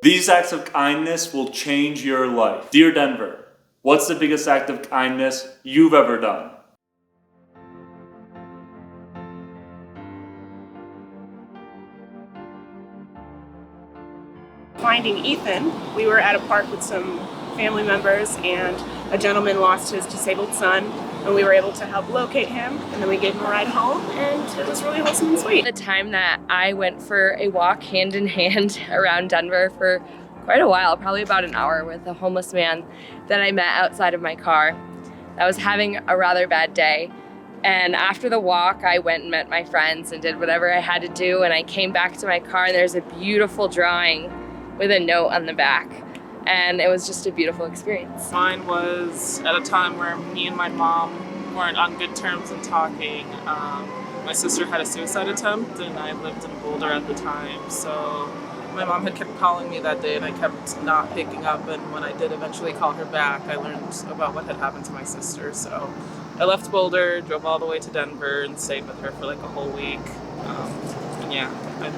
These acts of kindness will change your life. Dear Denver, what's the biggest act of kindness you've ever done? Finding Ethan, we were at a park with some family members and a gentleman lost his disabled son, and we were able to help locate him, and then we gave him a ride home, and it was really wholesome and sweet. The time that I went for a walk hand in hand around Denver for quite a while, probably about an hour, with a homeless man that I met outside of my car. I was having a rather bad day, and after the walk I went and met my friends and did whatever I had to do, and I came back to my car and there's a beautiful drawing with a note on the back. And it was just a beautiful experience. Mine was at a time where me and my mom weren't on good terms and talking. My sister had a suicide attempt and I lived in Boulder at the time. So my mom had kept calling me that day and I kept not picking up. And when I did eventually call her back, I learned about what had happened to my sister. So I left Boulder, drove all the way to Denver and stayed with her for like a whole week. And yeah,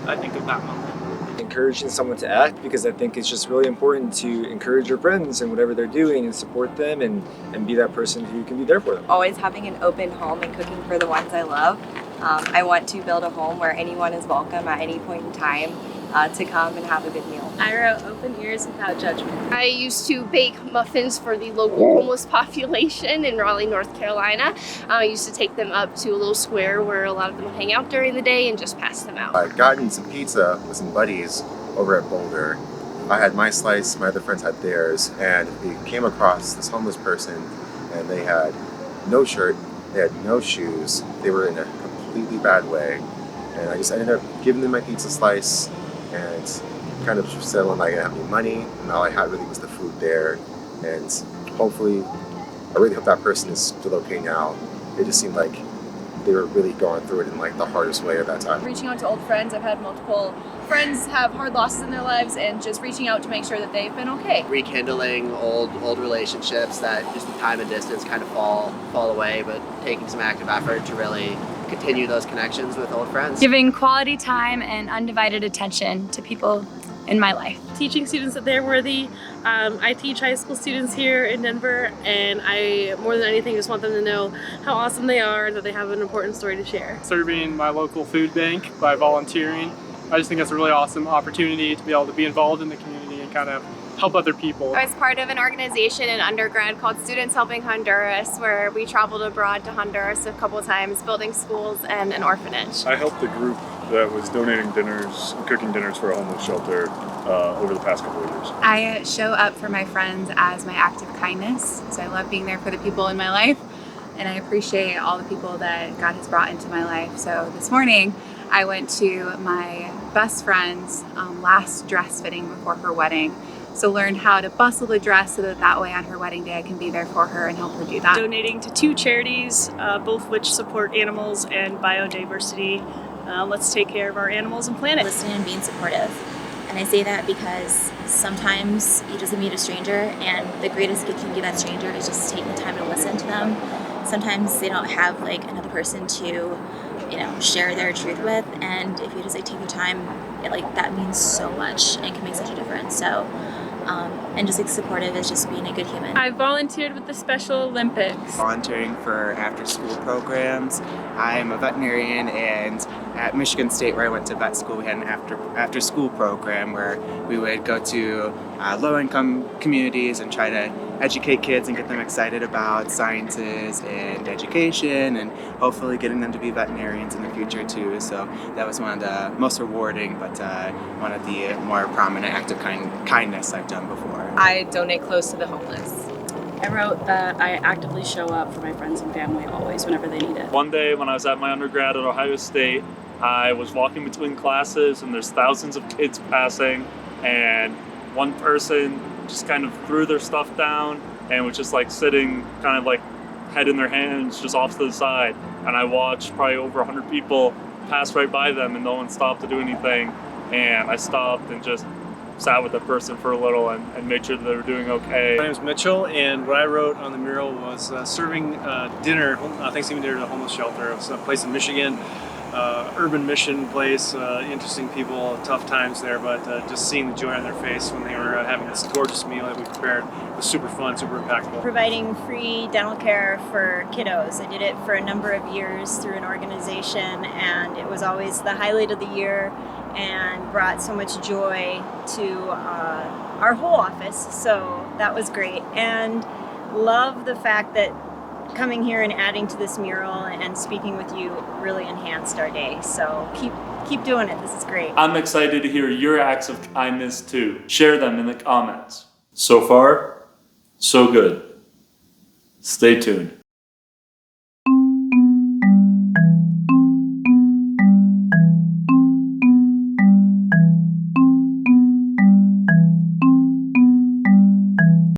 I think of that moment. Encouraging someone to act, because I think it's just really important to encourage your friends in whatever they're doing and support them and be that person who can be there for them. Always having an open home and cooking for the ones I love. I want to build a home where anyone is welcome at any point in time to come and have a good meal. I wrote open ears without judgment. I used to bake muffins for the local homeless population in Raleigh, North Carolina. I used to take them up to a little square where a lot of them would hang out during the day and just pass them out. I got in some pizza with some buddies over at Boulder. I had my slice, my other friends had theirs, and we came across this homeless person and they had no shirt, they had no shoes, they were in a completely bad way. And I ended up giving them my pizza slice and kind of said, well, I'm not gonna have any money, and all I had really was the food there. And hopefully, I really hope that person is still okay now. It just seemed like they were really going through it in like the hardest way at that time. Reaching out to old friends, I've had multiple friends have hard losses in their lives, and just reaching out to make sure that they've been okay. Rekindling old relationships that just the time and distance kind of fall away, but taking some active effort to really continue those connections with old friends. Giving quality time and undivided attention to people in my life. Teaching students that they're worthy. I teach high school students here in Denver, and I, more than anything, just want them to know how awesome they are, that they have an important story to share. Serving my local food bank by volunteering. I just think that's a really awesome opportunity to be able to be involved in the community and kind of help other people. I was part of an organization in undergrad called Students Helping Honduras, where we traveled abroad to Honduras a couple of times, building schools and an orphanage. I helped the group that was donating dinners, cooking dinners for a homeless shelter over the past couple of years. I show up for my friends as my act of kindness, so I love being there for the people in my life, and I appreciate all the people that God has brought into my life. So this morning, I went to my best friend's last dress fitting before her wedding. So learned how to bustle the dress so that way on her wedding day I can be there for her and help her do that. Donating to 2 charities, both which support animals and biodiversity. Let's take care of our animals and planet. Listening and being supportive. And I say that because sometimes you just meet a stranger, and the greatest gift you can give that stranger is just taking the time to listen to them. Sometimes they don't have like another person to, share their truth with, and if you just take the time, that means so much and can make such a difference. So, and just supportive is just being a good human. I volunteered with the Special Olympics. Volunteering for after-school programs. I'm a veterinarian, and at Michigan State, where I went to vet school, we had an after-school program where we would go to low-income communities and try to educate kids and get them excited about sciences and education, and hopefully getting them to be veterinarians in the future too. So that was one of the most rewarding, but one of the more prominent acts of kindness I've done before. I donate clothes to the homeless. I wrote that I actively show up for my friends and family always whenever they need it. One day when I was at my undergrad at Ohio State, I was walking between classes and there's thousands of kids passing, and one person just kind of threw their stuff down and was just like sitting kind of like head in their hands just off to the side. And I watched probably over 100 people pass right by them and no one stopped to do anything. And I stopped and just sat with the person for a little and made sure that they were doing okay. My name is Mitchell, and what I wrote on the mural was serving dinner, Thanksgiving dinner at a homeless shelter. It was a place in Michigan. urban mission place, interesting people, tough times there, but just seeing the joy on their face when they were having this gorgeous meal that we prepared was super fun, super impactful. Providing free dental care for kiddos. I did it for a number of years through an organization, and it was always the highlight of the year and brought so much joy to our whole office, so that was great. And love the fact that coming here and adding to this mural and speaking with you really enhanced our day. So keep doing it. This is great. I'm excited to hear your acts of kindness too. Share them in the comments. So far, so good. Stay tuned.